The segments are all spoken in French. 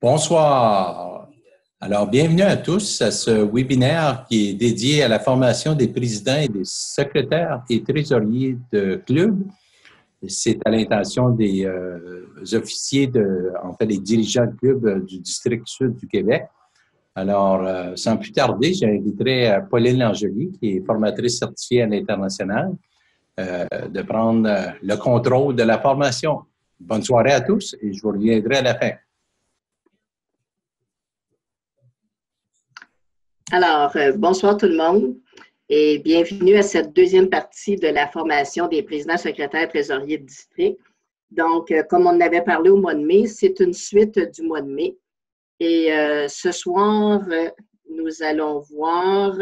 Bonsoir. Alors, bienvenue à tous à ce webinaire qui est dédié à la formation des présidents et des secrétaires et trésoriers de clubs. C'est à l'intention des officiers, des dirigeants de clubs du district sud du Québec. Alors, sans plus tarder, j'inviterai Pauline Langelier, qui est formatrice certifiée à l'international, de prendre le contrôle de la formation. Bonne soirée à tous et je vous reviendrai à la fin. Alors, bonsoir tout le monde et bienvenue à cette deuxième partie de la formation des présidents, secrétaires, trésoriers de district. Donc, comme on en avait parlé au mois de mai, c'est une suite du mois de mai. Et ce soir, nous allons voir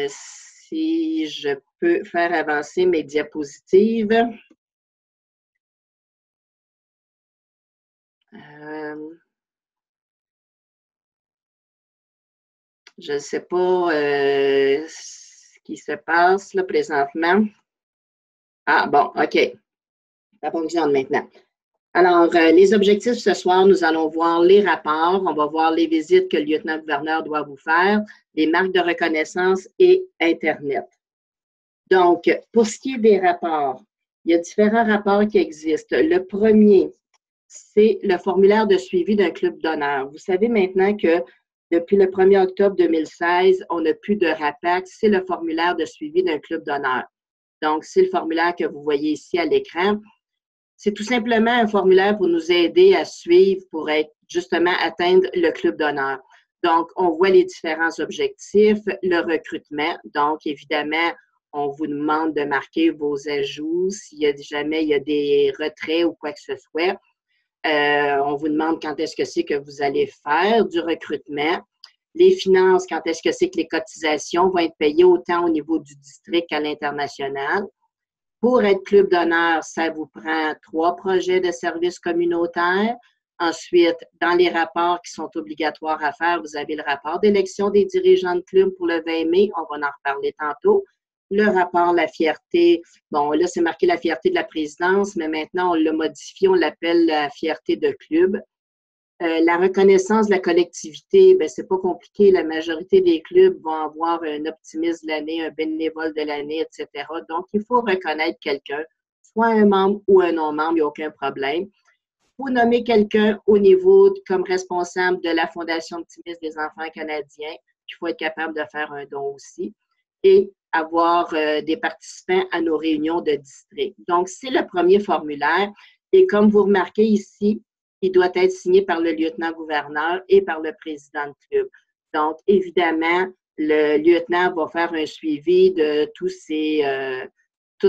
si je peux faire avancer mes diapositives. Je ne sais pas ce qui se passe là présentement. Ah, bon, OK. Ça fonctionne maintenant. Alors, les objectifs ce soir, nous allons voir les rapports, on va voir les visites que le lieutenant-gouverneur doit vous faire, les marques de reconnaissance et Internet. Donc, pour ce qui est des rapports, il y a différents rapports qui existent. Le premier, c'est le formulaire de suivi d'un club d'honneur. Vous savez maintenant que depuis le 1er octobre 2016, on n'a plus de RAPAC, c'est le formulaire de suivi d'un club d'honneur. Donc, c'est le formulaire que vous voyez ici à l'écran. C'est tout simplement un formulaire pour nous aider à suivre, pour être justement atteindre le club d'honneur. Donc, on voit les différents objectifs, le recrutement. Donc, évidemment, on vous demande de marquer vos ajouts s'il y a jamais il y a des retraits ou quoi que ce soit. On vous demande quand est-ce que c'est que vous allez faire du recrutement. Les finances, quand est-ce que c'est que les cotisations vont être payées autant au niveau du district qu'à l'international. Pour être club d'honneur, ça vous prend 3 projets de services communautaires. Ensuite, dans les rapports qui sont obligatoires à faire, vous avez le rapport d'élection des dirigeants de club pour le 20 mai. On va en reparler tantôt. Le rapport La Fierté, bon, là, c'est marqué La Fierté de la présidence, mais maintenant, on l'a modifié, on l'appelle La Fierté de club. La reconnaissance de la collectivité, bien, c'est pas compliqué. La majorité des clubs vont avoir un optimiste de l'année, un bénévole de l'année, etc. Donc, il faut reconnaître quelqu'un, soit un membre ou un non-membre, il n'y a aucun problème. Il faut nommer quelqu'un au niveau comme responsable de la Fondation optimiste des enfants canadiens. Il faut être capable de faire un don aussi. Et avoir des participants à nos réunions de district. Donc, c'est le premier formulaire. Et comme vous remarquez ici, il doit être signé par le lieutenant-gouverneur et par le président de club. Donc, évidemment, le lieutenant va faire un suivi de toutes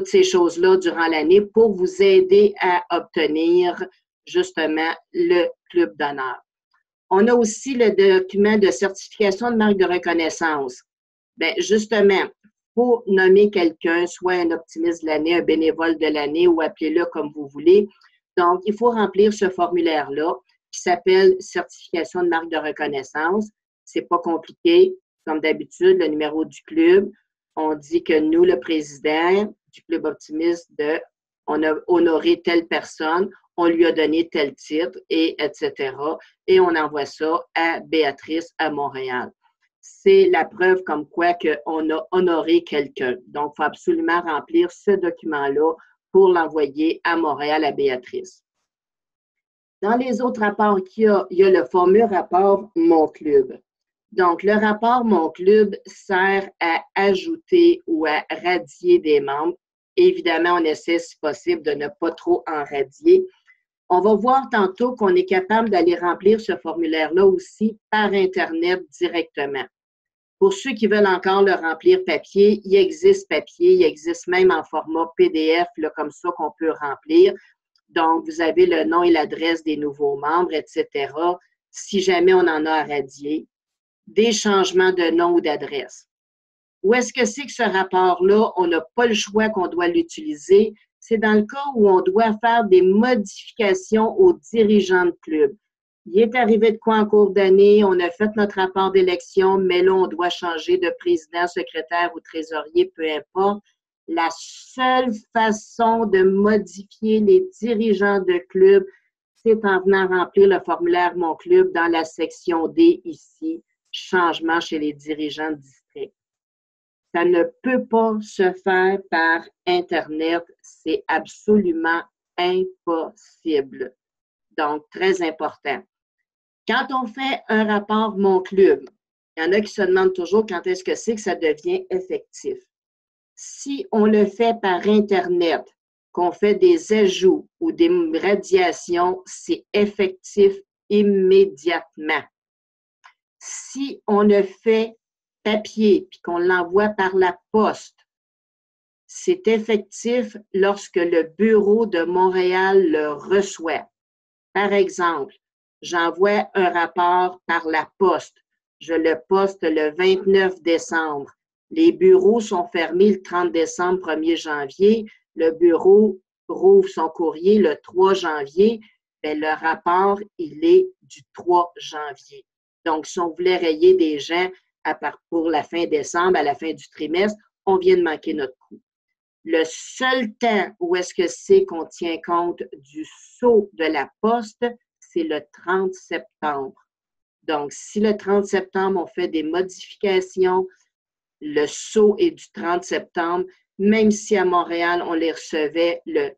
ces choses-là durant l'année pour vous aider à obtenir justement le club d'honneur. On a aussi le document de certification de marque de reconnaissance. Bien, justement, pour nommer quelqu'un, soit un optimiste de l'année, un bénévole de l'année ou appelez-le comme vous voulez. Donc, il faut remplir ce formulaire-là qui s'appelle certification de marque de reconnaissance. C'est pas compliqué. Comme d'habitude, le numéro du club. On dit que nous, le président du club optimiste, on a honoré telle personne, on lui a donné tel titre, et etc. Et on envoie ça à Béatrice à Montréal. C'est la preuve comme quoi qu'on a honoré quelqu'un. Donc, il faut absolument remplir ce document-là pour l'envoyer à Montréal à Béatrice. Dans les autres rapports qu'il y a le fameux rapport Mon Club. Donc, le rapport Mon Club sert à ajouter ou à radier des membres. Évidemment, on essaie, si possible, de ne pas trop en radier. On va voir tantôt qu'on est capable d'aller remplir ce formulaire-là aussi par Internet directement. Pour ceux qui veulent encore le remplir papier, il existe papier, il existe même en format PDF, là, comme ça qu'on peut remplir. Donc, vous avez le nom et l'adresse des nouveaux membres, etc. Si jamais on en a à radier, des changements de nom ou d'adresse. Où est-ce que c'est que ce rapport-là, on n'a pas le choix qu'on doit l'utiliser? C'est dans le cas où on doit faire des modifications aux dirigeants de club. Il est arrivé de quoi en cours d'année? On a fait notre rapport d'élection, mais là, on doit changer de président, secrétaire ou trésorier, peu importe. La seule façon de modifier les dirigeants de club, c'est en venant remplir le formulaire Mon Club dans la section D ici, changement chez les dirigeants de district. Ça ne peut pas se faire par Internet, c'est absolument impossible. Donc, très important. Quand on fait un rapport Mon Club, il y en a qui se demandent toujours quand est-ce que c'est que ça devient effectif. Si on le fait par Internet, qu'on fait des ajouts ou des radiations, c'est effectif immédiatement. Si on le fait papier puis qu'on l'envoie par la poste, c'est effectif lorsque le bureau de Montréal le reçoit. Par exemple, j'envoie un rapport par la poste. Je le poste le 29 décembre. Les bureaux sont fermés le 30 décembre, 1er janvier. Le bureau rouvre son courrier le 3 janvier. Bien, le rapport, il est du 3 janvier. Donc, si on voulait rayer des gens pour la fin décembre, à la fin du trimestre, on vient de manquer notre coup. Le seul temps où est-ce que c'est qu'on tient compte du sceau de la poste, c'est le 30 septembre. Donc, si le 30 septembre, on fait des modifications, le sceau est du 30 septembre, même si à Montréal, on les recevait le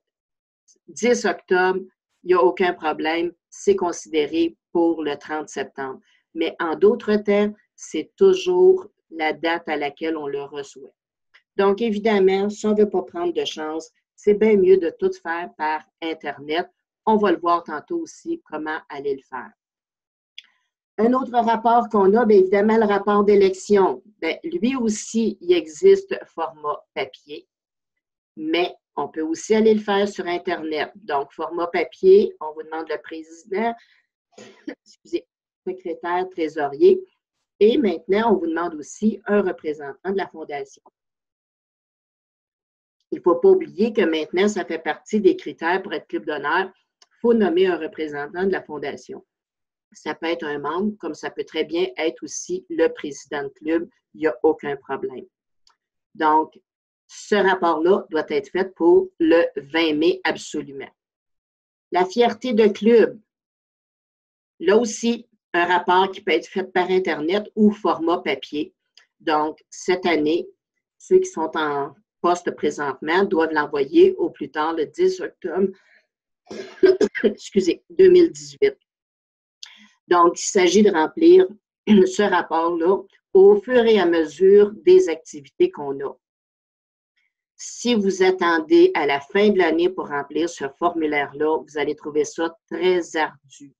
10 octobre, il n'y a aucun problème, c'est considéré pour le 30 septembre. Mais en d'autres temps, c'est toujours la date à laquelle on le reçoit. Donc, évidemment, si on ne veut pas prendre de chance, c'est bien mieux de tout faire par Internet. On va le voir tantôt aussi, comment aller le faire. Un autre rapport qu'on a, bien évidemment, le rapport d'élection. Bien, lui aussi, il existe format papier, mais on peut aussi aller le faire sur Internet. Donc, format papier, on vous demande le président, excusez, secrétaire, trésorier, et maintenant, on vous demande aussi un représentant de la Fondation. Il ne faut pas oublier que maintenant, ça fait partie des critères pour être club d'honneur. Il faut nommer un représentant de la Fondation. Ça peut être un membre, comme ça peut très bien être aussi le président de club. Il n'y a aucun problème. Donc, ce rapport-là doit être fait pour le 20 mai absolument. La fierté de club. Là aussi, un rapport qui peut être fait par Internet ou format papier. Donc, cette année, ceux qui sont en poste présentement doivent l'envoyer au plus tard le 10 octobre excusez, 2018. Donc, il s'agit de remplir ce rapport-là au fur et à mesure des activités qu'on a. Si vous attendez à la fin de l'année pour remplir ce formulaire-là, vous allez trouver ça très ardu.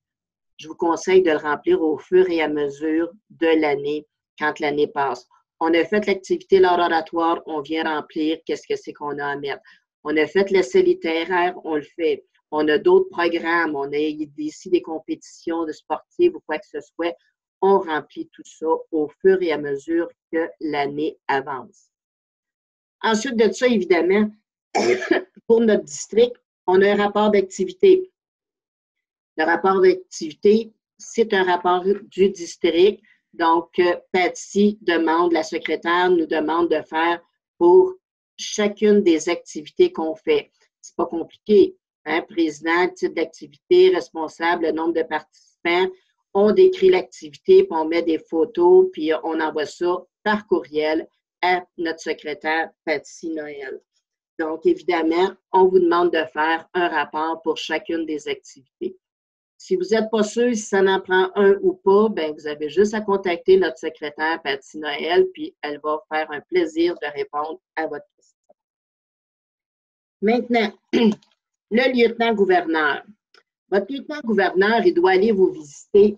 Je vous conseille de le remplir au fur et à mesure de l'année, quand l'année passe. On a fait l'activité l'art oratoire, on vient remplir qu'est-ce que c'est qu'on a à mettre. On a fait l'essai littéraire, on le fait. On a d'autres programmes, on a ici des compétitions de sportives ou quoi que ce soit. On remplit tout ça au fur et à mesure que l'année avance. Ensuite de ça, évidemment, pour notre district, on a un rapport d'activité. Le rapport d'activité, c'est un rapport du district. Donc, Patsy demande, la secrétaire nous demande de faire pour chacune des activités qu'on fait. C'est pas compliqué. Hein? Président, type d'activité, responsable, le nombre de participants. On décrit l'activité, puis on met des photos, puis on envoie ça par courriel à notre secrétaire Patsy Noël. Donc, évidemment, on vous demande de faire un rapport pour chacune des activités. Si vous n'êtes pas sûr si ça en prend un ou pas, bien, vous avez juste à contacter notre secrétaire Patsy Noël, puis elle va faire un plaisir de répondre à votre question. Maintenant, le lieutenant-gouverneur. Votre lieutenant-gouverneur, il doit aller vous visiter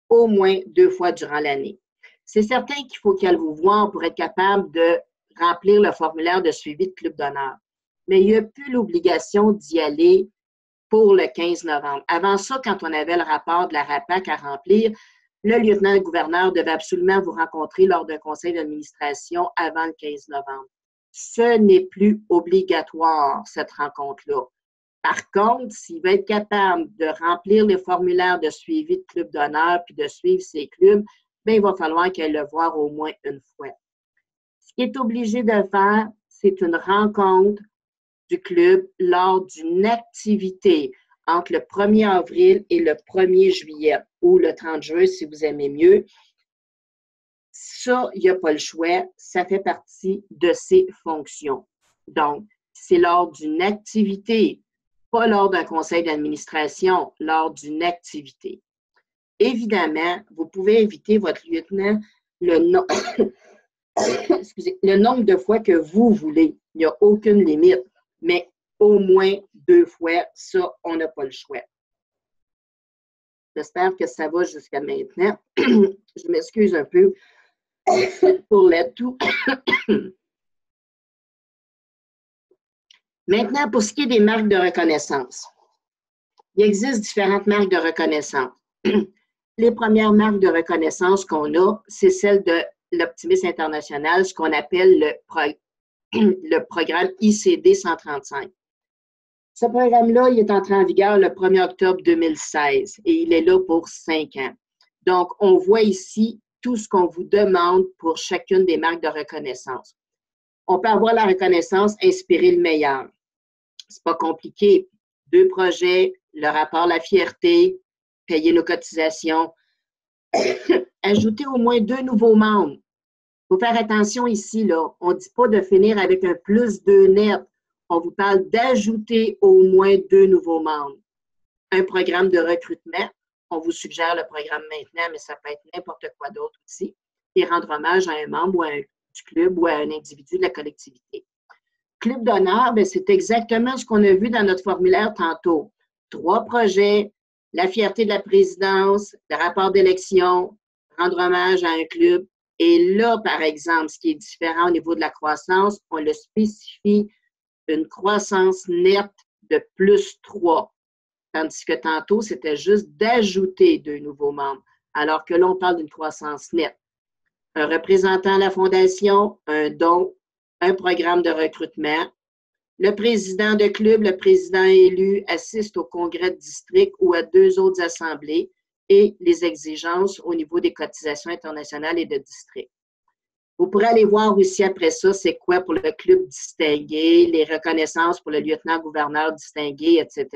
au moins 2 fois durant l'année. C'est certain qu'il faut qu'elle vous voie pour être capable de remplir le formulaire de suivi de club d'honneur. Mais il n'y a plus l'obligation d'y aller pour le 15 novembre. Avant ça, quand on avait le rapport de la RAPAC à remplir, le lieutenant-gouverneur devait absolument vous rencontrer lors d'un conseil d'administration avant le 15 novembre. Ce n'est plus obligatoire, cette rencontre-là. Par contre, s'il va être capable de remplir les formulaires de suivi de club d'honneur puis de suivre ses clubs, bien, il va falloir qu'elle le voie au moins une fois. Ce qu'il est obligé de faire, c'est une rencontre du club lors d'une activité. entre le 1er avril et le 1er juillet, ou le 30 juin, si vous aimez mieux. Ça, il n'y a pas le choix. Ça fait partie de ses fonctions. Donc, c'est lors d'une activité, pas lors d'un conseil d'administration, lors d'une activité. Évidemment, vous pouvez inviter votre lieutenant le nombre de fois que vous voulez. Il n'y a aucune limite, mais au moins 2 fois, ça, on n'a pas le choix. J'espère que ça va jusqu'à maintenant. Je m'excuse un peu pour le tout. Maintenant, pour ce qui est des marques de reconnaissance. Il existe différentes marques de reconnaissance. Les premières marques de reconnaissance qu'on a, c'est celle de l'Optimisme International, ce qu'on appelle le programme ICD 135. Ce programme-là, il est entré en vigueur le 1er octobre 2016 et il est là pour 5 ans. Donc, on voit ici tout ce qu'on vous demande pour chacune des marques de reconnaissance. On peut avoir la reconnaissance Inspirer le meilleur. C'est pas compliqué. 2 projets, le rapport La Fierté, payer nos cotisations, ajouter au moins 2 nouveaux membres. Il faut faire attention ici, là. On ne dit pas de finir avec un +2 net. On vous parle d'ajouter au moins 2 nouveaux membres. Un programme de recrutement. On vous suggère le programme maintenant, mais ça peut être n'importe quoi d'autre aussi. Et rendre hommage à un membre du club ou à un individu de la collectivité. Club d'honneur, c'est exactement ce qu'on a vu dans notre formulaire tantôt. 3 projets, la fierté de la présidence, le rapport d'élection, rendre hommage à un club. Et là, par exemple, ce qui est différent au niveau de la croissance, on le spécifie une croissance nette de +3. Tandis que tantôt, c'était juste d'ajouter 2 nouveaux membres, alors que là, on parle d'une croissance nette. Un représentant à la fondation, un don, un programme de recrutement. Le président de club, le président élu, assiste au congrès de district ou à 2 autres assemblées et les exigences au niveau des cotisations internationales et de district. Vous pourrez aller voir aussi après ça, c'est quoi pour le club distingué, les reconnaissances pour le lieutenant-gouverneur distingué, etc.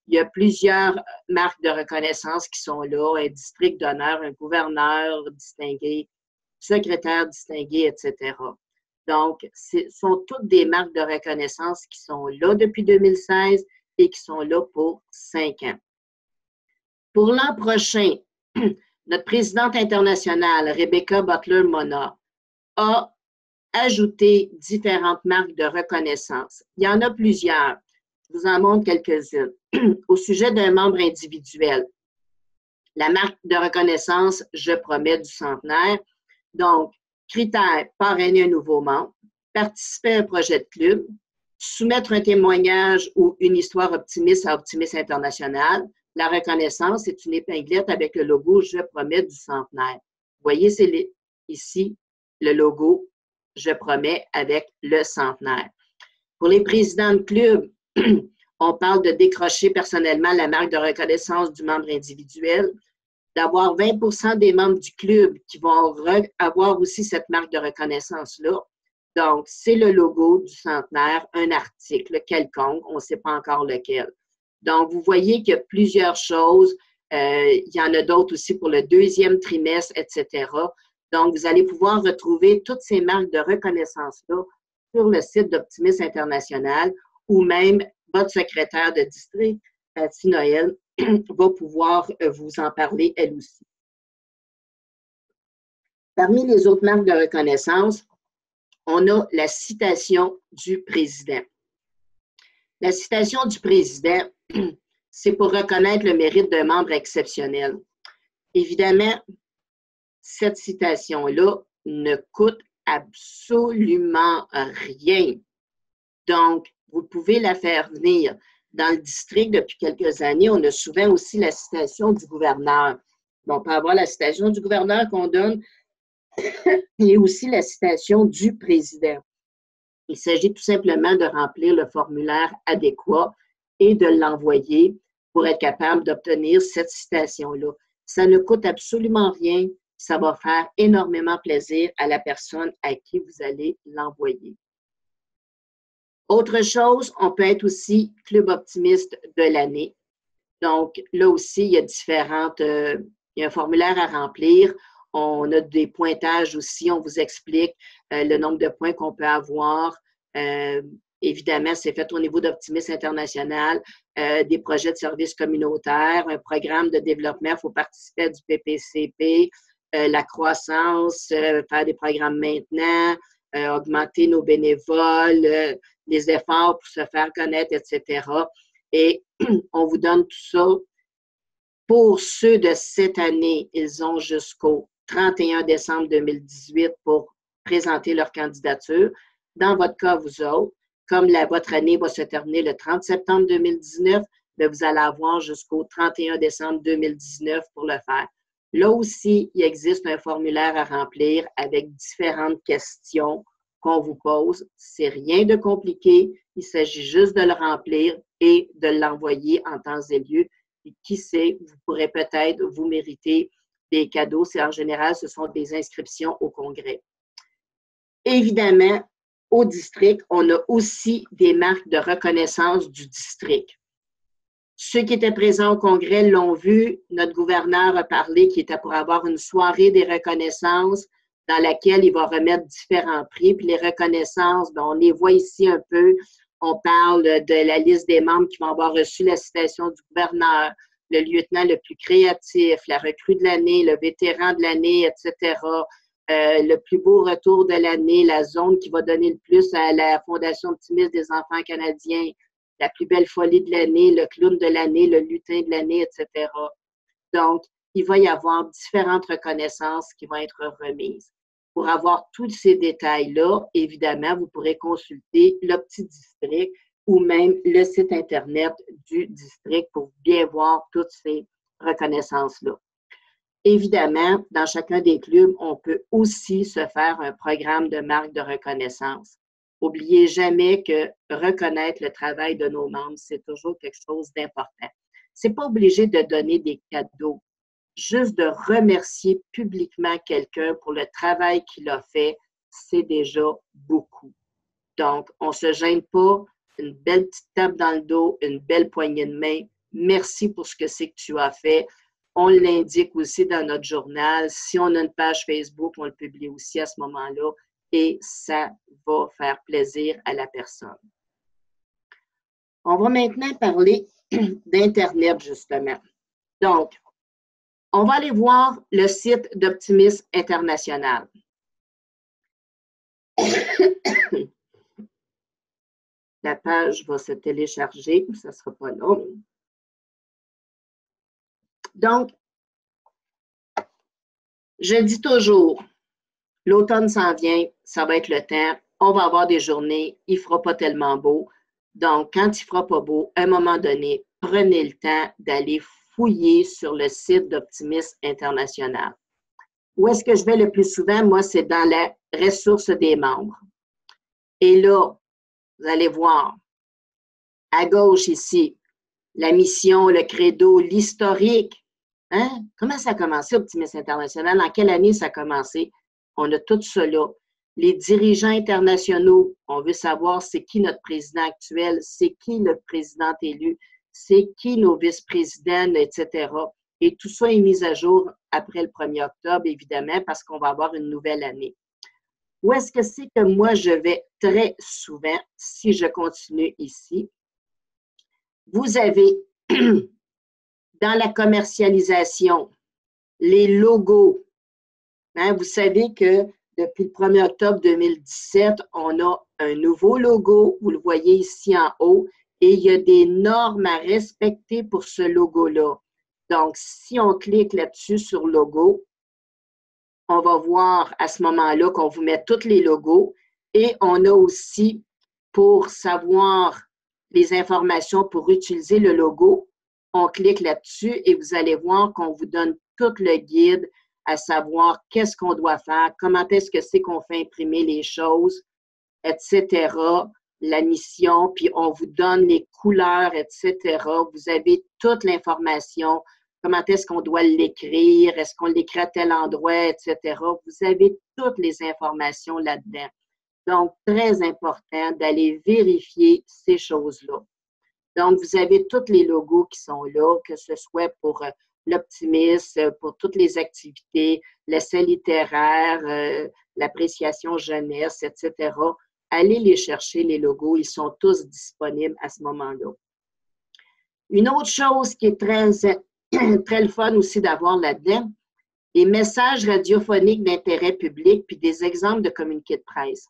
Il y a plusieurs marques de reconnaissance qui sont là, un district d'honneur, un gouverneur distingué, secrétaire distingué, etc. Donc, ce sont toutes des marques de reconnaissance qui sont là depuis 2016 et qui sont là pour 5 ans. Pour l'an prochain, notre présidente internationale, Rebecca Butler-Mona, a ajouté différentes marques de reconnaissance. Il y en a plusieurs. Je vous en montre quelques-unes. Au sujet d'un membre individuel, la marque de reconnaissance « Je promets » du centenaire. Donc, critères, parrainer un nouveau membre, participer à un projet de club, soumettre un témoignage ou une histoire optimiste à Optimisme International. La reconnaissance, c'est une épinglette avec le logo « Je promets » du centenaire. Vous voyez, c'est ici le logo « Je promets » avec le centenaire. Pour les présidents de club, on parle de décrocher personnellement la marque de reconnaissance du membre individuel, d'avoir 20% des membres du club qui vont avoir aussi cette marque de reconnaissance-là. Donc, c'est le logo du centenaire, un article quelconque, on ne sait pas encore lequel. Donc, vous voyez qu'il y a plusieurs choses. Il y en a d'autres aussi pour le 2e trimestre, etc. Donc, vous allez pouvoir retrouver toutes ces marques de reconnaissance-là sur le site d'Optimisme International ou même votre secrétaire de district, Patty Noël, va pouvoir vous en parler elle aussi. Parmi les autres marques de reconnaissance, on a la citation du président. La citation du président, c'est pour reconnaître le mérite d'un membre exceptionnel. Évidemment, cette citation-là ne coûte absolument rien. Donc, vous pouvez la faire venir. Dans le district, depuis quelques années, on a souvent aussi la citation du gouverneur. On peut avoir la citation du gouverneur qu'on donne et aussi la citation du président. Il s'agit tout simplement de remplir le formulaire adéquat et de l'envoyer pour être capable d'obtenir cette citation-là. Ça ne coûte absolument rien. Ça va faire énormément plaisir à la personne à qui vous allez l'envoyer. Autre chose, on peut être aussi Club optimiste de l'année. Donc, là aussi, il y a il y a un formulaire à remplir. On a des pointages aussi, on vous explique le nombre de points qu'on peut avoir. Évidemment, c'est fait au niveau d'Optimisme International, des projets de services communautaires, un programme de développement, il faut participer à du PPCP, la croissance, faire des programmes maintenant, augmenter nos bénévoles, les efforts pour se faire connaître, etc. Et on vous donne tout ça. Pour ceux de cette année, ils ont jusqu'au 31 décembre 2018 pour présenter leur candidature. Dans votre cas, vous autres, comme votre année va se terminer le 30 septembre 2019, bien, vous allez avoir jusqu'au 31 décembre 2019 pour le faire. Là aussi, il existe un formulaire à remplir avec différentes questions qu'on vous pose. C'est rien de compliqué. Il s'agit juste de le remplir et de l'envoyer en temps et lieu. Et qui sait, vous pourrez peut-être vous mériter des cadeaux. En général, ce sont des inscriptions au congrès. Évidemment, au district, on a aussi des marques de reconnaissance du district. Ceux qui étaient présents au congrès l'ont vu. Notre gouverneur a parlé qu'il était pour avoir une soirée des reconnaissances dans laquelle il va remettre différents prix. Puis les reconnaissances, on les voit ici un peu. On parle de la liste des membres qui vont avoir reçu la citation du gouverneur, le lieutenant le plus créatif, la recrue de l'année, le vétéran de l'année, etc. Le plus beau retour de l'année, la zone qui va donner le plus à la Fondation optimiste des enfants canadiens, la plus belle folie de l'année, le clown de l'année, le lutin de l'année, etc. Donc, il va y avoir différentes reconnaissances qui vont être remises. Pour avoir tous ces détails-là, évidemment, vous pourrez consulter l'Opti-District ou même le site Internet du district pour bien voir toutes ces reconnaissances-là. Évidemment, dans chacun des clubs, on peut aussi se faire un programme de marque de reconnaissance. N'oubliez jamais que reconnaître le travail de nos membres, c'est toujours quelque chose d'important. Ce n'est pas obligé de donner des cadeaux, juste de remercier publiquement quelqu'un pour le travail qu'il a fait, c'est déjà beaucoup. Donc, on ne se gêne pas, une belle petite tape dans le dos, une belle poignée de main. Merci pour ce que c'est que tu as fait. On l'indique aussi dans notre journal. Si on a une page Facebook, on le publie aussi à ce moment-là et ça va faire plaisir à la personne. On va maintenant parler d'Internet, justement. Donc, on va aller voir le site d'Optimisme International. La page va se télécharger, ça ne sera pas long. Donc, je dis toujours, l'automne s'en vient, ça va être le temps, on va avoir des journées, il ne fera pas tellement beau. Donc, quand il ne fera pas beau, à un moment donné, prenez le temps d'aller fouiller sur le site d'Optimisme International. Où est-ce que je vais le plus souvent? Moi, c'est dans la ressource des membres. Et là, vous allez voir, à gauche ici, la mission, le credo, l'historique. Hein? Comment ça a commencé, Optimisme International? En quelle année ça a commencé? On a tout cela. Les dirigeants internationaux, on veut savoir c'est qui notre président actuel, c'est qui le président élu, c'est qui nos vice-présidents, etc. Et tout ça est mis à jour après le 1er octobre, évidemment, parce qu'on va avoir une nouvelle année. Où est-ce que c'est que moi, je vais très souvent, si je continue ici? Vous avez, dans la commercialisation, les logos. Hein, vous savez que depuis le 1er octobre 2017, on a un nouveau logo. Vous le voyez ici en haut. Et il y a des normes à respecter pour ce logo-là. Donc, si on clique là-dessus sur logo, on va voir à ce moment-là qu'on vous met tous les logos. Et on a aussi, pour savoir les informations pour utiliser le logo, on clique là-dessus et vous allez voir qu'on vous donne tout le guide à savoir qu'est-ce qu'on doit faire, comment est-ce que c'est qu'on fait imprimer les choses, etc., la mission, puis on vous donne les couleurs, etc. Vous avez toute l'information, comment est-ce qu'on doit l'écrire, est-ce qu'on l'écrit à tel endroit, etc. Vous avez toutes les informations là-dedans. Donc, très important d'aller vérifier ces choses-là. Donc, vous avez tous les logos qui sont là, que ce soit pour l'optimisme, pour toutes les activités, l'essai littéraire, l'appréciation jeunesse, etc. Allez les chercher, les logos, ils sont tous disponibles à ce moment-là. Une autre chose qui est très, très le fun aussi d'avoir là-dedans, les messages radiophoniques d'intérêt public puis des exemples de communiqués de presse.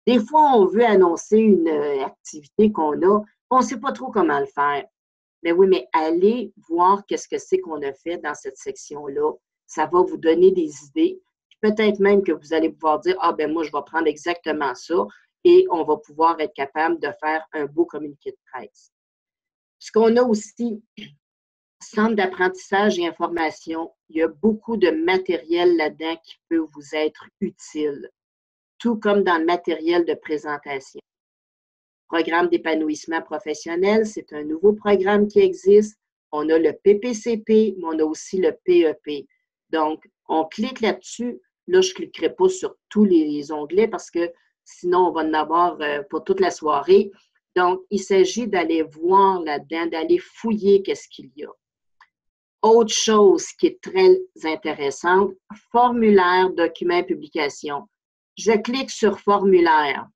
Des fois, on veut annoncer une activité qu'on a, on ne sait pas trop comment le faire. Mais oui, mais allez voir qu'est-ce que c'est qu'on a fait dans cette section-là. Ça va vous donner des idées. Peut-être même que vous allez pouvoir dire, ah ben moi, je vais prendre exactement ça et on va pouvoir être capable de faire un beau communiqué de presse. Ce qu'on a aussi, centre d'apprentissage et information, il y a beaucoup de matériel là-dedans qui peut vous être utile, tout comme dans le matériel de présentation. Programme d'épanouissement professionnel, c'est un nouveau programme qui existe. On a le PPCP, mais on a aussi le PEP. Donc, on clique là-dessus. Là, je ne cliquerai pas sur tous les onglets parce que sinon, on va en avoir pour toute la soirée. Donc, il s'agit d'aller voir là-dedans, d'aller fouiller qu'est-ce qu'il y a. Autre chose qui est très intéressante, formulaire, document, publication. Je clique sur formulaire.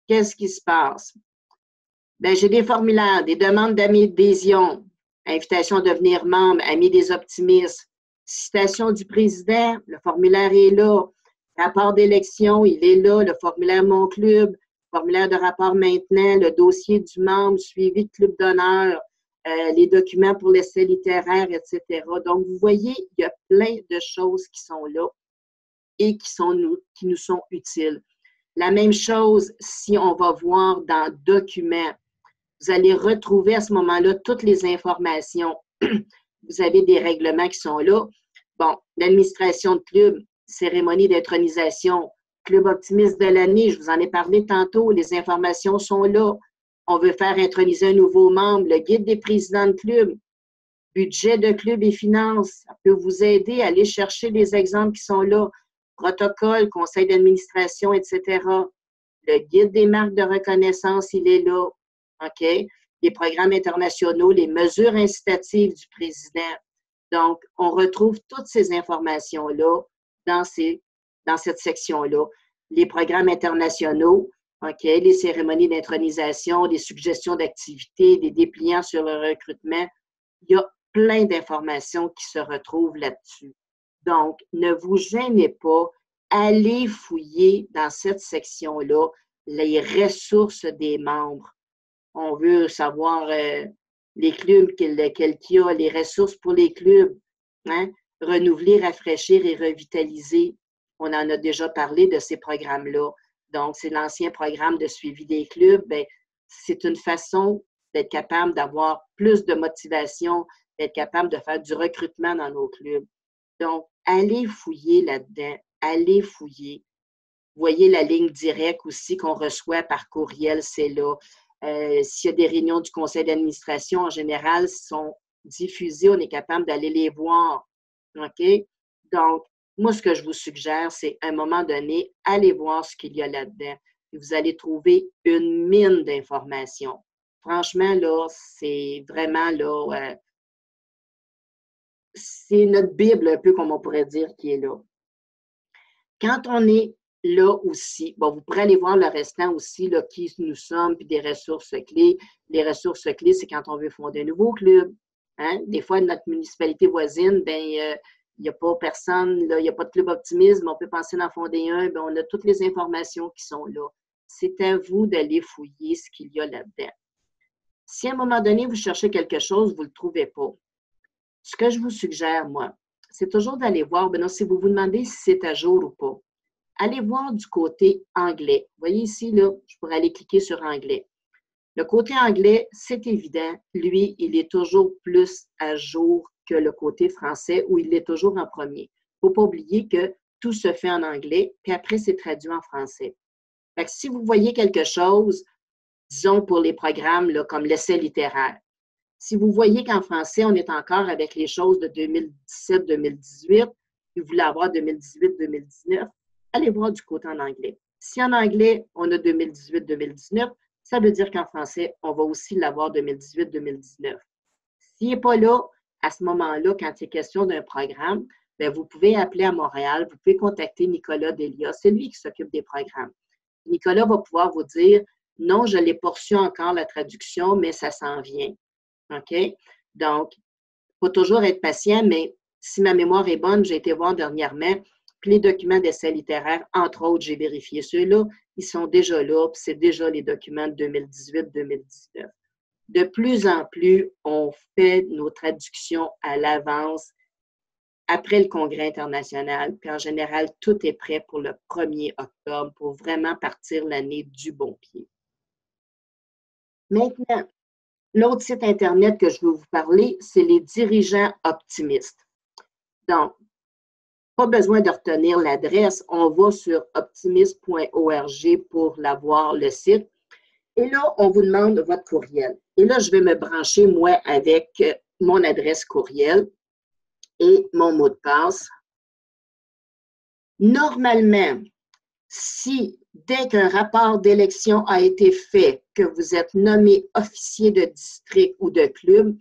Qu'est-ce qui se passe? Bien, j'ai des formulaires, des demandes d'adhésion, invitation à devenir membre, amis des optimistes, citation du président, le formulaire est là, rapport d'élection, il est là, le formulaire Mon Club, formulaire de rapport maintenant, le dossier du membre, suivi de club d'honneur, les documents pour l'essai littéraire, etc. Donc, vous voyez, il y a plein de choses qui sont là et qui nous sont utiles. La même chose, si on va voir dans documents, vous allez retrouver à ce moment-là toutes les informations. Vous avez des règlements qui sont là. Bon, l'administration de club, cérémonie d'intronisation, club optimiste de l'année, je vous en ai parlé tantôt, les informations sont là. On veut faire introniser un nouveau membre, le guide des présidents de club, budget de club et finances, ça peut vous aider à aller chercher les exemples qui sont là, protocole, conseil d'administration, etc. Le guide des marques de reconnaissance, il est là. OK? Les programmes internationaux, les mesures incitatives du président. Donc, on retrouve toutes ces informations-là dans cette section-là. Les programmes internationaux, OK? Les cérémonies d'intronisation, des suggestions d'activités, des dépliants sur le recrutement. Il y a plein d'informations qui se retrouvent là-dessus. Donc, ne vous gênez pas. Allez fouiller dans cette section-là les ressources des membres. On veut savoir les clubs qu'il y a, les ressources pour les clubs, hein? Renouveler, rafraîchir et revitaliser. On en a déjà parlé de ces programmes-là. Donc, c'est l'ancien programme de suivi des clubs. Bien, c'est une façon d'être capable d'avoir plus de motivation, d'être capable de faire du recrutement dans nos clubs. Donc, allez fouiller là-dedans, allez fouiller. Vous voyez la ligne directe aussi qu'on reçoit par courriel, c'est là. S'il y a des réunions du conseil d'administration, en général, sont diffusées, on est capable d'aller les voir. OK? Donc, moi, ce que je vous suggère, c'est à un moment donné, allez voir ce qu'il y a là-dedans. Et vous allez trouver une mine d'informations. Franchement, là, c'est vraiment, là, c'est notre Bible, un peu comme on pourrait dire, qui est là. Quand on est là aussi, bon, vous pourrez aller voir le restant aussi, là, qui nous sommes, puis des ressources clés. Les ressources clés, c'est quand on veut fonder un nouveau club. Hein? Des fois, notre municipalité voisine, bien, il n'y a pas personne, il n'y a pas de club optimisme, on peut penser d'en fonder un, bien, on a toutes les informations qui sont là. C'est à vous d'aller fouiller ce qu'il y a là-dedans. Si à un moment donné, vous cherchez quelque chose, vous ne le trouvez pas, ce que je vous suggère, moi, c'est toujours d'aller voir, ben non, si vous vous demandez si c'est à jour ou pas, allez voir du côté anglais. Vous voyez ici, là, je pourrais aller cliquer sur anglais. Le côté anglais, c'est évident, lui, il est toujours plus à jour que le côté français où il est toujours en premier. Il ne faut pas oublier que tout se fait en anglais, puis après, c'est traduit en français. Fait que si vous voyez quelque chose, disons pour les programmes là, comme l'essai littéraire, si vous voyez qu'en français, on est encore avec les choses de 2017-2018, et vous voulez avoir 2018-2019, allez voir du côté en anglais. Si en anglais, on a 2018-2019, Ça veut dire qu'en français, on va aussi l'avoir 2018-2019. S'il n'est pas là, à ce moment-là, quand il est question d'un programme, bien, vous pouvez appeler à Montréal, vous pouvez contacter Nicolas Delia, c'est lui qui s'occupe des programmes. Nicolas va pouvoir vous dire, non, je l'ai pas reçu encore la traduction, mais ça s'en vient. OK? Donc, il faut toujours être patient, mais si ma mémoire est bonne, j'ai été voir dernièrement, puis les documents d'essai littéraire, entre autres, j'ai vérifié ceux-là, ils sont déjà là, puis c'est déjà les documents de 2018-2019. De plus en plus, on fait nos traductions à l'avance après le congrès international, puis en général, tout est prêt pour le 1er octobre pour vraiment partir l'année du bon pied. Maintenant, l'autre site Internet que je veux vous parler, c'est les dirigeants optimistes. Donc, pas besoin de retenir l'adresse, on va sur optimist.org pour l'avoir, le site. Et là, on vous demande votre courriel. Et là, je vais me brancher, moi, avec mon adresse courriel et mon mot de passe. Normalement, si dès qu'un rapport d'élection a été fait, que vous êtes nommé officier de district ou de club,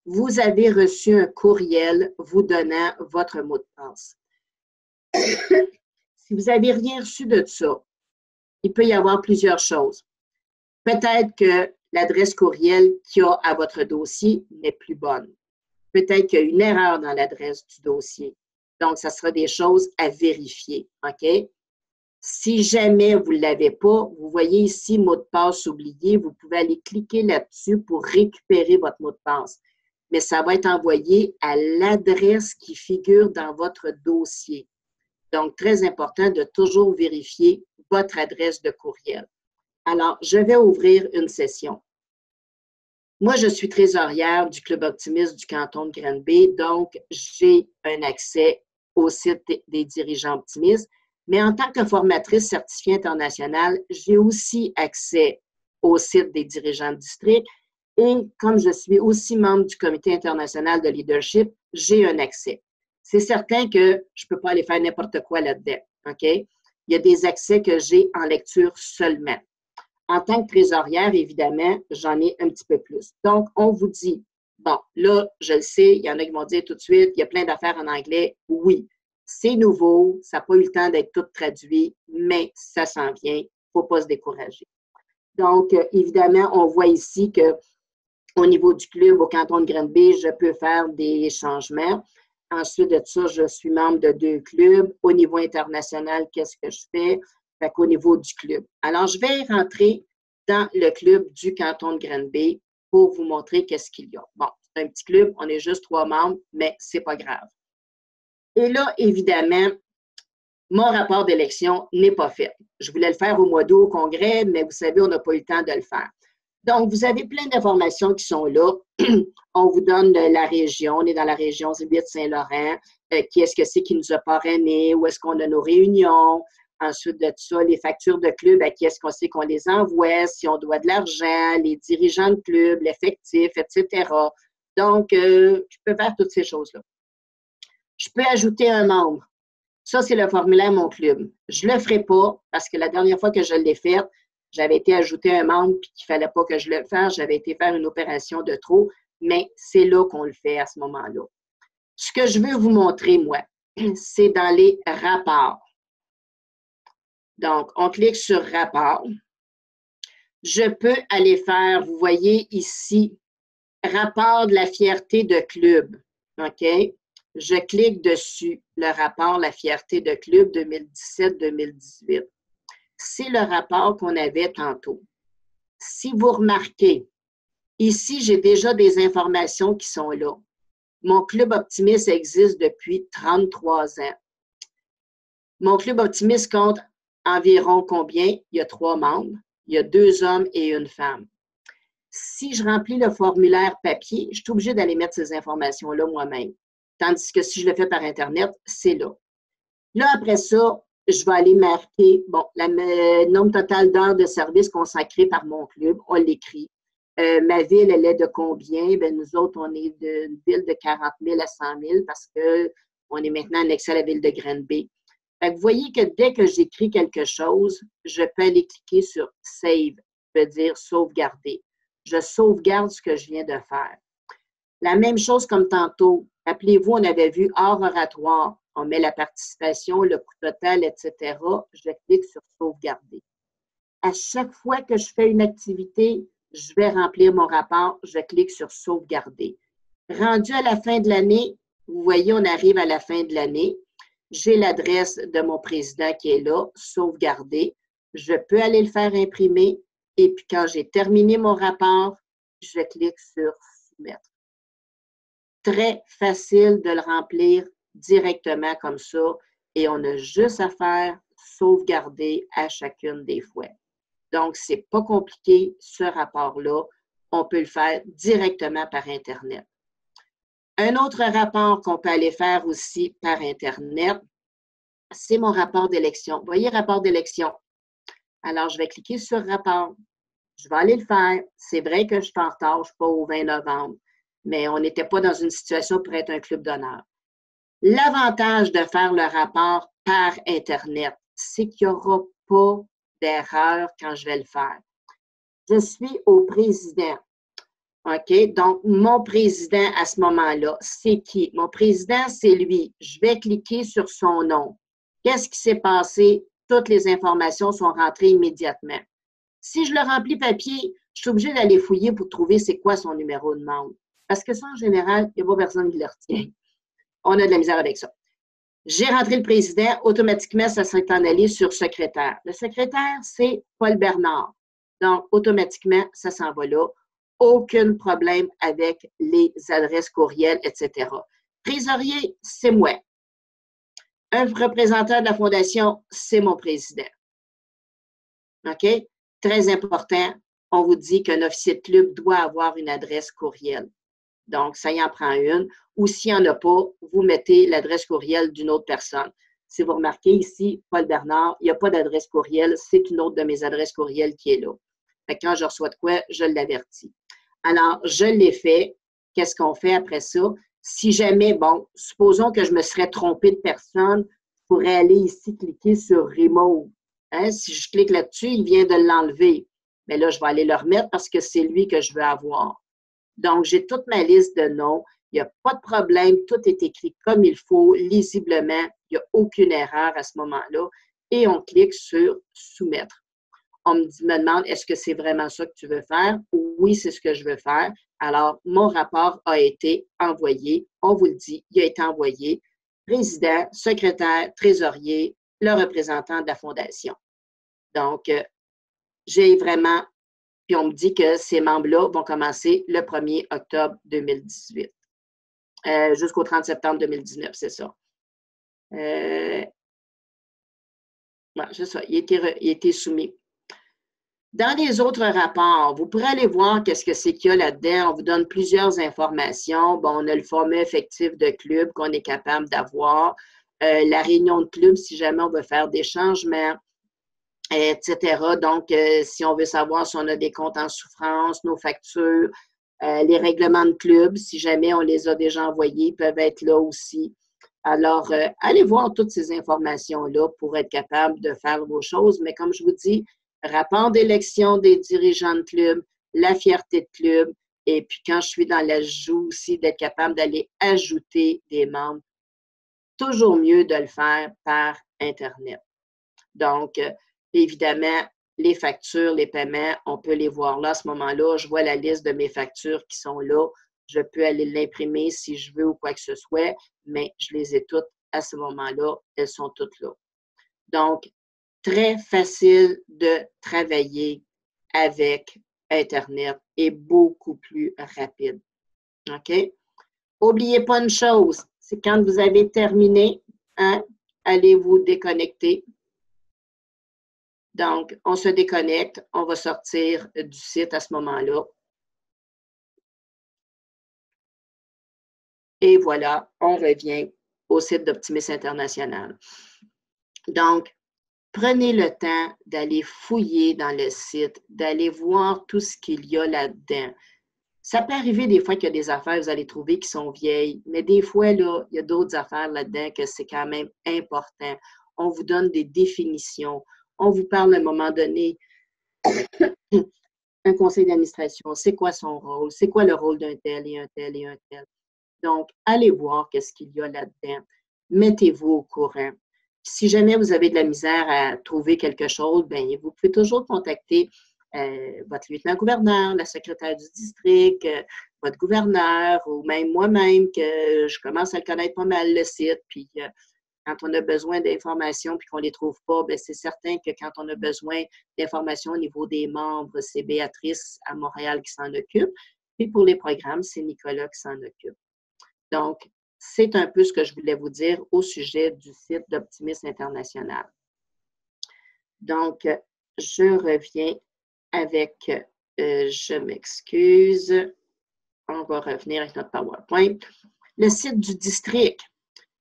vous avez reçu un courriel vous donnant votre mot de passe. Si vous n'avez rien reçu de ça, il peut y avoir plusieurs choses. Peut-être que l'adresse courriel qu'il y a à votre dossier n'est plus bonne. Peut-être qu'il y a une erreur dans l'adresse du dossier. Donc, ça sera des choses à vérifier. OK? Si jamais vous ne l'avez pas, vous voyez ici mot de passe oublié, vous pouvez aller cliquer là-dessus pour récupérer votre mot de passe. Mais ça va être envoyé à l'adresse qui figure dans votre dossier. Donc, très important de toujours vérifier votre adresse de courriel. Alors, je vais ouvrir une session. Moi, je suis trésorière du Club optimiste du canton de Granby, donc j'ai un accès au site des dirigeants optimistes. Mais en tant que formatrice certifiée internationale, j'ai aussi accès au site des dirigeants de district. Et comme je suis aussi membre du Comité international de leadership, j'ai un accès. C'est certain que je ne peux pas aller faire n'importe quoi là-dedans. OK? Il y a des accès que j'ai en lecture seulement. En tant que trésorière, évidemment, j'en ai un petit peu plus. Donc, on vous dit, bon, là, je le sais, il y en a qui vont dire tout de suite, il y a plein d'affaires en anglais. Oui, c'est nouveau, ça n'a pas eu le temps d'être tout traduit, mais ça s'en vient, il ne faut pas se décourager. Donc, évidemment, on voit ici qu'au niveau du club, au canton de Granby, je peux faire des changements. Ensuite de ça, je suis membre de 2 clubs. Au niveau international, qu'est-ce que je fais? Fait qu'au niveau du club. Alors, je vais rentrer dans le club du canton de Granby pour vous montrer qu'est-ce qu'il y a. Bon, c'est un petit club, on est juste 3 membres, mais c'est pas grave. Et là, évidemment, mon rapport d'élection n'est pas fait. Je voulais le faire au mois d'août au congrès, mais vous savez, on n'a pas eu le temps de le faire. Donc, vous avez plein d'informations qui sont là. On vous donne la région. On est dans la région 8 Saint-Laurent. Qui est-ce que c'est qui nous a parrainés? Où est-ce qu'on a nos réunions? Ensuite de ça, les factures de club, à qui est-ce qu'on sait qu'on les envoie? Si on doit de l'argent, les dirigeants de club, l'effectif, etc. Donc, je peux faire toutes ces choses-là. Je peux ajouter un membre. Ça, c'est le formulaire Mon Club. Je ne le ferai pas parce que la dernière fois que je l'ai fait, j'avais été ajouter un membre et qu'il ne fallait pas que je le fasse. J'avais été faire une opération de trop, mais c'est là qu'on le fait à ce moment-là. Ce que je veux vous montrer, moi, c'est dans les rapports. Donc, on clique sur Rapport. Je peux aller faire, vous voyez ici, Rapport de la fierté de club. OK? Je clique dessus, le rapport La fierté de club 2017-2018. C'est le rapport qu'on avait tantôt. Si vous remarquez, ici, j'ai déjà des informations qui sont là. Mon club optimiste existe depuis 33 ans. Mon club optimiste compte environ combien? Il y a 3 membres. Il y a 2 hommes et 1 femme. Si je remplis le formulaire papier, je suis obligée d'aller mettre ces informations-là moi-même. Tandis que si je le fais par Internet, c'est là. Là, après ça, je vais aller marquer, bon, le nombre total d'heures de service consacrées par mon club, on l'écrit. Ma ville, elle est de combien? Bien, nous autres, on est d'une ville de 40 000 à 100 000 parce qu'on est maintenant annexé à la ville de Granby. Fait que vous voyez que dès que j'écris quelque chose, je peux aller cliquer sur Save je vais dire sauvegarder. Je sauvegarde ce que je viens de faire. La même chose comme tantôt. Rappelez-vous, on avait vu hors oratoire. On met la participation, le coût total, etc. Je clique sur sauvegarder. À chaque fois que je fais une activité, je vais remplir mon rapport, je clique sur sauvegarder. Rendu à la fin de l'année, vous voyez, on arrive à la fin de l'année. J'ai l'adresse de mon président qui est là, sauvegarder. Je peux aller le faire imprimer. Et puis, quand j'ai terminé mon rapport, je clique sur soumettre. Très facile de le remplir directement comme ça. Et on a juste à faire sauvegarder à chacune des fois. Donc, ce n'est pas compliqué, ce rapport-là. On peut le faire directement par Internet. Un autre rapport qu'on peut aller faire aussi par Internet, c'est mon rapport d'élection. Vous voyez, rapport d'élection. Alors, je vais cliquer sur rapport. Je vais aller le faire. C'est vrai que je suis en retard, je ne suis pas au 20 novembre, mais on n'était pas dans une situation pour être un club d'honneur. L'avantage de faire le rapport par Internet, c'est qu'il n'y aura pas d'erreur quand je vais le faire. Je suis au président. OK? Donc, mon président à ce moment-là, c'est qui? Mon président, c'est lui. Je vais cliquer sur son nom. Qu'est-ce qui s'est passé? Toutes les informations sont rentrées immédiatement. Si je le remplis papier, je suis obligée d'aller fouiller pour trouver c'est quoi son numéro de membre. Parce que ça, en général, il n'y a pas personne qui le retient. On a de la misère avec ça. J'ai rentré le président, automatiquement, ça s'est en allé sur secrétaire. Le secrétaire, c'est Paul Bernard. Donc, automatiquement, ça s'en va là. Aucun problème avec les adresses courriels, etc. Trésorier, c'est moi. Un représentant de la Fondation, c'est mon président. OK? Très important, on vous dit qu'un officier de club doit avoir une adresse courriel. Donc, ça y en prend une. Ou s'il n'y en a pas, vous mettez l'adresse courriel d'une autre personne. Si vous remarquez ici, Paul Bernard, il n'y a pas d'adresse courriel, c'est une autre de mes adresses courriel qui est là. Fait que quand je reçois de quoi, je l'avertis. Alors, je l'ai fait. Qu'est-ce qu'on fait après ça? Si jamais, bon, supposons que je me serais trompée de personne, je pourrais aller ici cliquer sur Remove. Hein? Si je clique là-dessus, il vient de l'enlever. Mais là, je vais aller le remettre parce que c'est lui que je veux avoir. Donc, j'ai toute ma liste de noms. Il n'y a pas de problème. Tout est écrit comme il faut, lisiblement. Il n'y a aucune erreur à ce moment-là. Et on clique sur Soumettre. On me demande, est-ce que c'est vraiment ça que tu veux faire? Oui, c'est ce que je veux faire. Alors, mon rapport a été envoyé. On vous le dit, il a été envoyé. Président, secrétaire, trésorier, le représentant de la Fondation. Donc, j'ai vraiment... Puis on me dit que ces membres-là vont commencer le 1er octobre 2018. Jusqu'au 30 septembre 2019, c'est ça. Ouais, c'est ça. Il a été soumis. Dans les autres rapports, vous pourrez aller voir qu'est-ce que c'est qu'il y a là-dedans. On vous donne plusieurs informations. Bon, on a le format effectif de club qu'on est capable d'avoir. La réunion de club, si jamais on veut faire des changements, etc. Donc, si on veut savoir si on a des comptes en souffrance, nos factures, les règlements de club, si jamais on les a déjà envoyés, peuvent être là aussi. Alors, allez voir toutes ces informations-là pour être capable de faire vos choses. Mais comme je vous dis, rapport d'élection des dirigeants de club, la fierté de club, et puis quand je suis dans l'ajout aussi, d'être capable d'aller ajouter des membres, toujours mieux de le faire par Internet. Donc, évidemment, les factures, les paiements, on peut les voir là à ce moment-là. Je vois la liste de mes factures qui sont là. Je peux aller l'imprimer si je veux ou quoi que ce soit, mais je les ai toutes à ce moment-là. Elles sont toutes là. Donc, très facile de travailler avec Internet et beaucoup plus rapide. OK? N'oubliez pas une chose, c'est quand vous avez terminé, hein, allez vous déconnecter. Donc, on se déconnecte, on va sortir du site à ce moment-là. Et voilà, on revient au site d'Optimis International. Donc, prenez le temps d'aller fouiller dans le site, d'aller voir tout ce qu'il y a là-dedans. Ça peut arriver des fois qu'il y a des affaires, vous allez trouver qui sont vieilles, mais des fois, là, il y a d'autres affaires là-dedans que c'est quand même important. On vous donne des définitions. On vous parle à un moment donné un conseil d'administration, c'est quoi son rôle, c'est quoi le rôle d'un tel et un tel et un tel. Donc, allez voir qu'est-ce qu'il y a là-dedans. Mettez-vous au courant. Si jamais vous avez de la misère à trouver quelque chose, bien, vous pouvez toujours contacter votre lieutenant-gouverneur, la secrétaire du district, votre gouverneur ou même moi-même, que je commence à le connaître pas mal, le site. Puis, quand on a besoin d'informations puis qu'on ne les trouve pas, bien, c'est certain que quand on a besoin d'informations au niveau des membres, c'est Béatrice à Montréal qui s'en occupe. Puis pour les programmes, c'est Nicolas qui s'en occupe. Donc, c'est un peu ce que je voulais vous dire au sujet du site d'Optimisme International. Donc, je reviens avec, je m'excuse, on va revenir avec notre PowerPoint. Le site du district,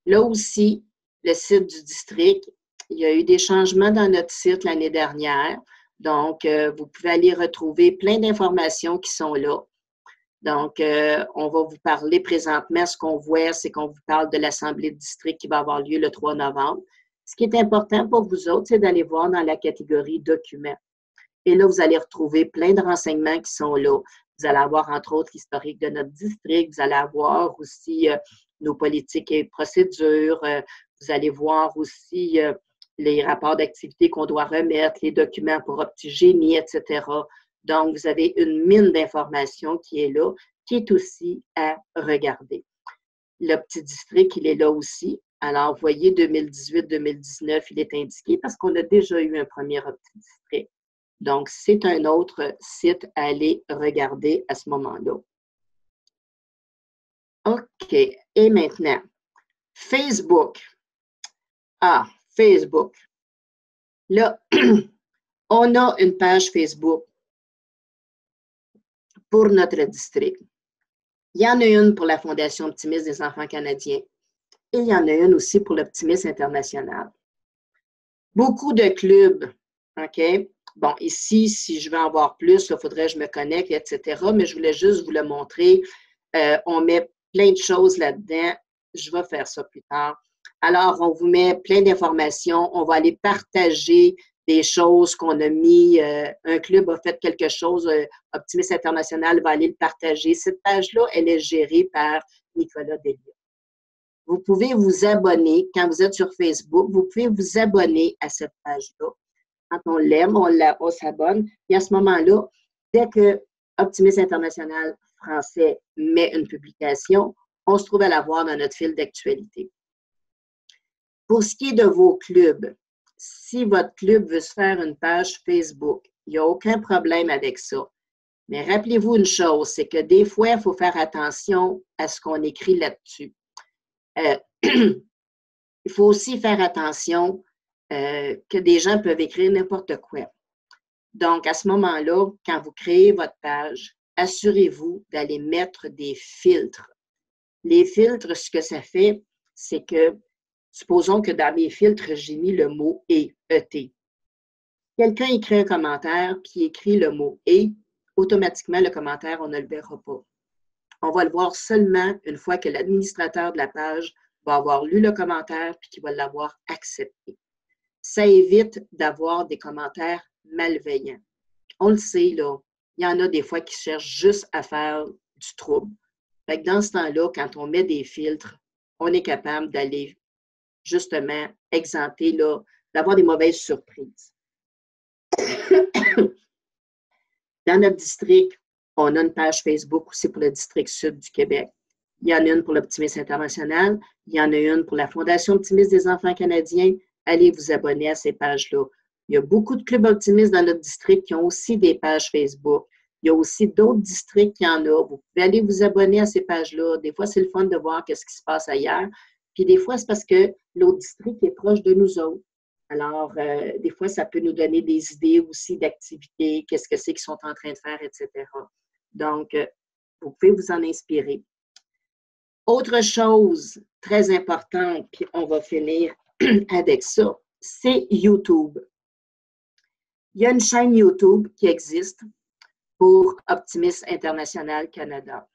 là aussi, le site du district, il y a eu des changements dans notre site l'année dernière. Donc, vous pouvez aller retrouver plein d'informations qui sont là. Donc, on va vous parler présentement, ce qu'on voit, c'est qu'on vous parle de l'Assemblée de district qui va avoir lieu le 3 novembre. Ce qui est important pour vous autres, c'est d'aller voir dans la catégorie documents. Et là, vous allez retrouver plein de renseignements qui sont là. Vous allez avoir, entre autres, l'historique de notre district. Vous allez avoir aussi nos politiques et procédures. Vous allez voir aussi les rapports d'activité qu'on doit remettre, les documents pour Optigénie, etc. Donc, vous avez une mine d'informations qui est là, qui est aussi à regarder. Le petit district, il est là aussi. Alors, vous voyez, 2018-2019, il est indiqué parce qu'on a déjà eu un premier petit district. Donc, c'est un autre site à aller regarder à ce moment-là. OK. Et maintenant, Facebook. Ah, Facebook. Là, on a une page Facebook pour notre district. Il y en a une pour la Fondation Optimisme des enfants canadiens et il y en a une aussi pour l'Optimisme international. Beaucoup de clubs, OK? Bon, ici, si je veux en voir plus, il faudrait que je me connecte, etc. Mais je voulais juste vous le montrer. On met plein de choses là-dedans. Je vais faire ça plus tard. Alors, on vous met plein d'informations. On va aller partager des choses qu'on a mis. Un club a fait quelque chose. Optimisme International va aller le partager. Cette page-là, elle est gérée par Nicolas Delia. Vous pouvez vous abonner. Quand vous êtes sur Facebook, vous pouvez vous abonner à cette page-là. Quand on l'aime, on s'abonne. Et à ce moment-là, dès que Optimisme International français met une publication, on se trouve à la voir dans notre fil d'actualité. Pour ce qui est de vos clubs, si votre club veut se faire une page Facebook, il n'y a aucun problème avec ça. Mais rappelez-vous une chose, c'est que des fois, il faut faire attention à ce qu'on écrit là-dessus. Il faut aussi faire attention que des gens peuvent écrire n'importe quoi. Donc, à ce moment-là, quand vous créez votre page, assurez-vous d'aller mettre des filtres. Les filtres, ce que ça fait, c'est que, supposons que dans mes filtres, j'ai mis le mot « et », E-T. Quelqu'un écrit un commentaire, puis écrit le mot « et », automatiquement, le commentaire, on ne le verra pas. On va le voir seulement une fois que l'administrateur de la page va avoir lu le commentaire puis qu'il va l'avoir accepté. Ça évite d'avoir des commentaires malveillants. On le sait, là, il y en a des fois qui cherchent juste à faire du trouble. Fait que dans ce temps-là, quand on met des filtres, on est capable d'aller justement exempter, là, d'avoir des mauvaises surprises. Dans notre district, on a une page Facebook aussi pour le district sud du Québec. Il y en a une pour l'Optimisme international. Il y en a une pour la Fondation Optimisme des enfants canadiens. Allez vous abonner à ces pages-là. Il y a beaucoup de clubs optimistes dans notre district qui ont aussi des pages Facebook. Il y a aussi d'autres districts qui en ont. Vous pouvez aller vous abonner à ces pages-là. Des fois, c'est le fun de voir ce qui se passe ailleurs. Puis des fois, c'est parce que l'autre district est proche de nous autres. Alors, des fois, ça peut nous donner des idées aussi d'activités, qu'est-ce que c'est qu'ils sont en train de faire, etc. Donc, vous pouvez vous en inspirer. Autre chose très importante, puis on va finir avec ça, c'est YouTube. Il y a une chaîne YouTube qui existe pour Optimisme International Canada.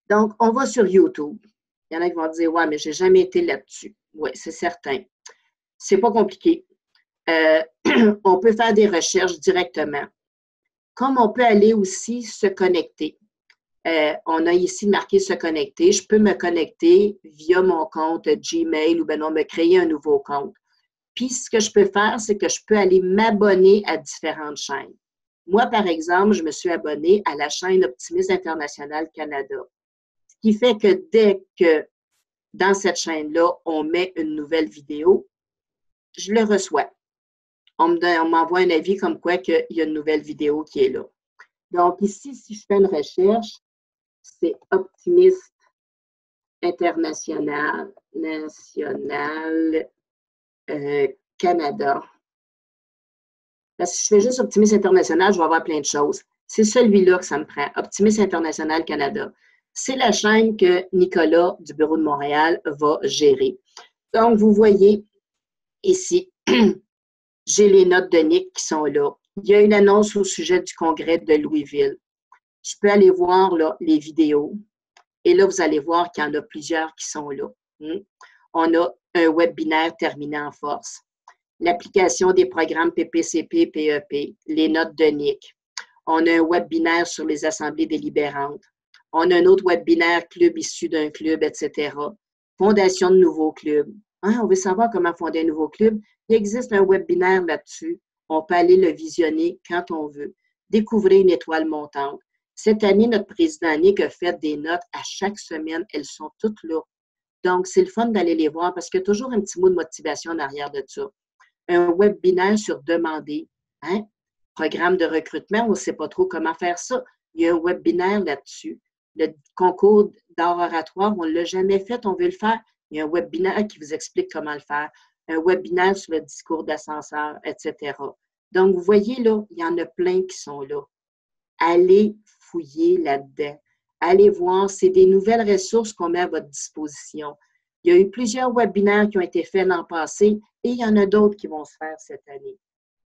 Donc, on va sur YouTube. Il y en a qui vont dire « Ouais, mais je n'ai jamais été là-dessus. » Oui, c'est certain. C'est pas compliqué. On peut faire des recherches directement. comme on peut aller aussi se connecter. On a ici marqué se connecter. Je peux me connecter via mon compte Gmail ou bien non, me créer un nouveau compte. Puis, ce que je peux faire, c'est que je peux aller m'abonner à différentes chaînes. Moi, par exemple, je me suis abonnée à la chaîne Optimisme International Canada. Ce qui fait que dès que dans cette chaîne-là, on met une nouvelle vidéo, je le reçois. On m'envoie un avis comme quoi qu'il y a une nouvelle vidéo qui est là. Donc, ici, si je fais une recherche, c'est Optimiste International Canada. Parce que si je fais juste Optimiste International, je vais avoir plein de choses. C'est celui-là que ça me prend, Optimiste International Canada. C'est la chaîne que Nicolas du Bureau de Montréal va gérer. Donc, vous voyez ici, j'ai les notes de Nick qui sont là. Il y a une annonce au sujet du congrès de Louisville. Je peux aller voir là, les vidéos. Et là, vous allez voir qu'il y en a plusieurs qui sont là. On a un webinaire terminé en force. L'application des programmes PPCP, PEP, les notes de Nick. On a un webinaire sur les assemblées délibérantes. On a un autre webinaire club issu d'un club, etc. Fondation de nouveaux clubs. On veut savoir comment fonder un nouveau club. Il existe un webinaire là-dessus. On peut aller le visionner quand on veut. Découvrir une étoile montante. Cette année, notre président Nick a fait des notes à chaque semaine. Elles sont toutes là. Donc, c'est le fun d'aller les voir parce qu'il y a toujours un petit mot de motivation en arrière de ça. Un webinaire sur demander. Programme de recrutement, on ne sait pas trop comment faire ça. Il y a un webinaire là-dessus. Le concours d'art oratoire, on ne l'a jamais fait, on veut le faire. Il y a un webinaire qui vous explique comment le faire. Un webinaire sur le discours d'ascenseur, etc. Donc, vous voyez là, il y en a plein qui sont là. Allez fouiller là-dedans. Allez voir, c'est des nouvelles ressources qu'on met à votre disposition. Il y a eu plusieurs webinaires qui ont été faits l'an passé et il y en a d'autres qui vont se faire cette année.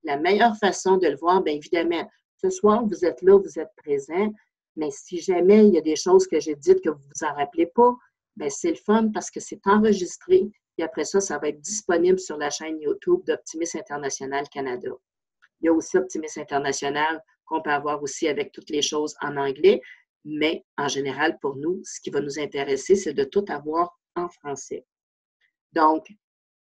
La meilleure façon de le voir, bien évidemment, ce soir, vous êtes là, vous êtes présent, mais si jamais il y a des choses que j'ai dites que vous ne vous en rappelez pas, bien c'est le fun parce que c'est enregistré et après ça, ça va être disponible sur la chaîne YouTube d'Optimisme International Canada. Il y a aussi Optimisme International qu'on peut avoir aussi avec toutes les choses en anglais, mais en général, pour nous, ce qui va nous intéresser, c'est de tout avoir en français. Donc,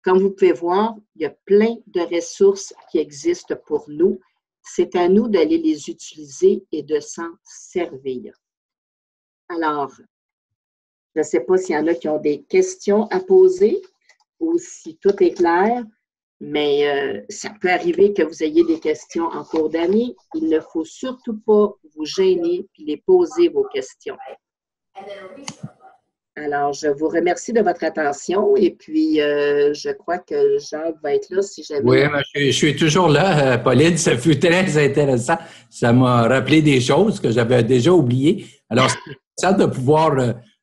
comme vous pouvez voir, il y a plein de ressources qui existent pour nous. C'est à nous d'aller les utiliser et de s'en servir. Alors, je ne sais pas s'il y en a qui ont des questions à poser ou si tout est clair, mais ça peut arriver que vous ayez des questions en cours d'année. Il ne faut surtout pas vous gêner et les poser vos questions. Alors, je vous remercie de votre attention et puis je crois que Jacques va être là si jamais… Oui, je suis toujours là, Pauline. Ça fut très intéressant. Ça m'a rappelé des choses que j'avais déjà oubliées. Alors, c'est ça de pouvoir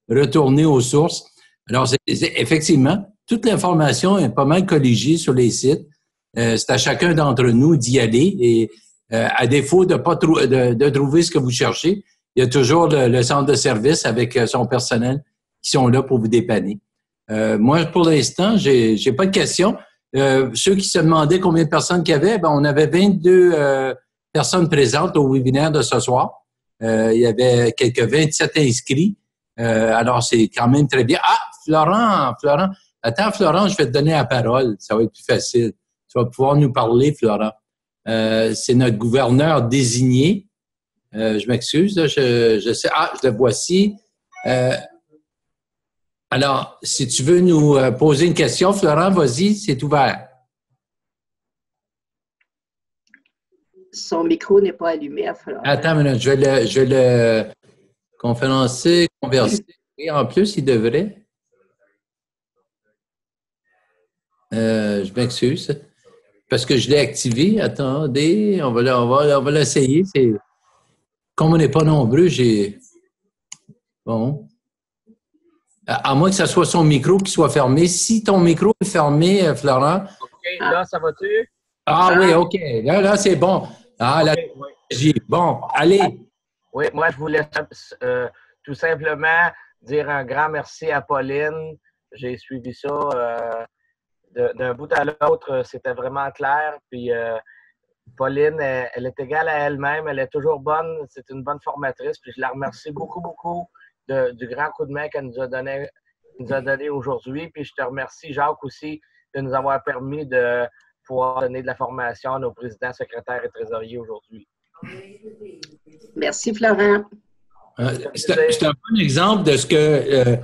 retourner aux sources. Alors, effectivement, toute l'information est pas mal colligée sur les sites. C'est à chacun d'entre nous d'y aller et à défaut de pas de trouver ce que vous cherchez, il y a toujours le centre de service avec son personnel qui sont là pour vous dépanner. Moi, pour l'instant, j'ai pas de questions. Ceux qui se demandaient combien de personnes qu'il y avait, ben, on avait 22 personnes présentes au webinaire de ce soir. Il y avait quelques 27 inscrits. Alors, c'est quand même très bien. Ah, Florent. Attends, Florent, je vais te donner la parole. Ça va être plus facile. Tu vas pouvoir nous parler, Florent. C'est notre gouverneur désigné. Je m'excuse, je sais. Ah, je le voici. Alors, si tu veux nous poser une question, Florent, vas-y, c'est ouvert. Son micro n'est pas allumé à Florent. Attends une minute, je vais le converser. Et en plus, il devrait. Je m'excuse. Parce que je l'ai activé. Attendez, on va l'essayer. Comme on n'est pas nombreux, Bon. À moins que ce soit son micro qui soit fermé. Si ton micro est fermé, Florent. OK, là, ça va-tu? Ah oui, OK. Là, c'est bon. Ah, là, okay, oui. Bon, allez. Oui, moi, je voulais tout simplement dire un grand merci à Pauline. J'ai suivi ça d'un bout à l'autre. C'était vraiment clair. Puis, Pauline, elle est égale à elle-même. Elle est toujours bonne. C'est une bonne formatrice. Puis je la remercie beaucoup, beaucoup du grand coup de main qu'elle nous a donné aujourd'hui. Puis je te remercie, Jacques, aussi, de nous avoir permis de pouvoir donner de la formation à nos présidents, secrétaires et trésoriers aujourd'hui. Merci, Florent. C'est un bon exemple de ce que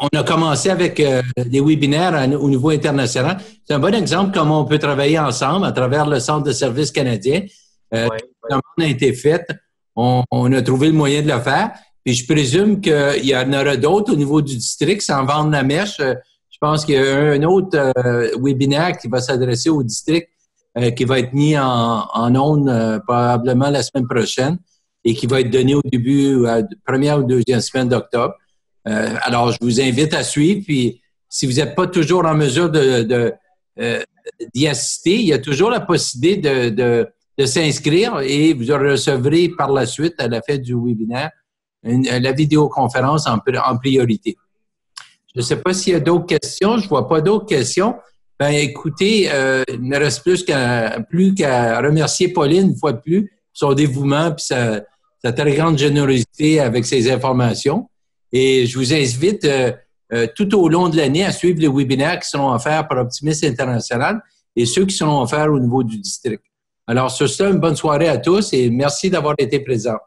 on a commencé avec des webinaires au niveau international. C'est un bon exemple comment on peut travailler ensemble à travers le Centre de services canadien. La demande a été faite. On a trouvé le moyen de le faire. Puis je présume qu'il y en aura d'autres au niveau du district sans vendre la mèche. Je pense qu'il y a un autre webinaire qui va s'adresser au district qui va être mis en ondes probablement la semaine prochaine et qui va être donné au début, première ou deuxième semaine d'octobre. Alors, je vous invite à suivre. Puis, si vous n'êtes pas toujours en mesure d'y assister, il y a toujours la possibilité de s'inscrire et vous recevrez par la suite, à la fin du webinaire, la vidéoconférence en priorité. Je ne sais pas s'il y a d'autres questions. Je ne vois pas d'autres questions. Ben, écoutez, il ne me reste plus qu'à remercier Pauline une fois de plus pour son dévouement et sa très grande générosité avec ses informations. Et je vous invite tout au long de l'année à suivre les webinaires qui seront offerts par Optimisme International et ceux qui seront offerts au niveau du district. Alors, sur ce, une bonne soirée à tous et merci d'avoir été présents.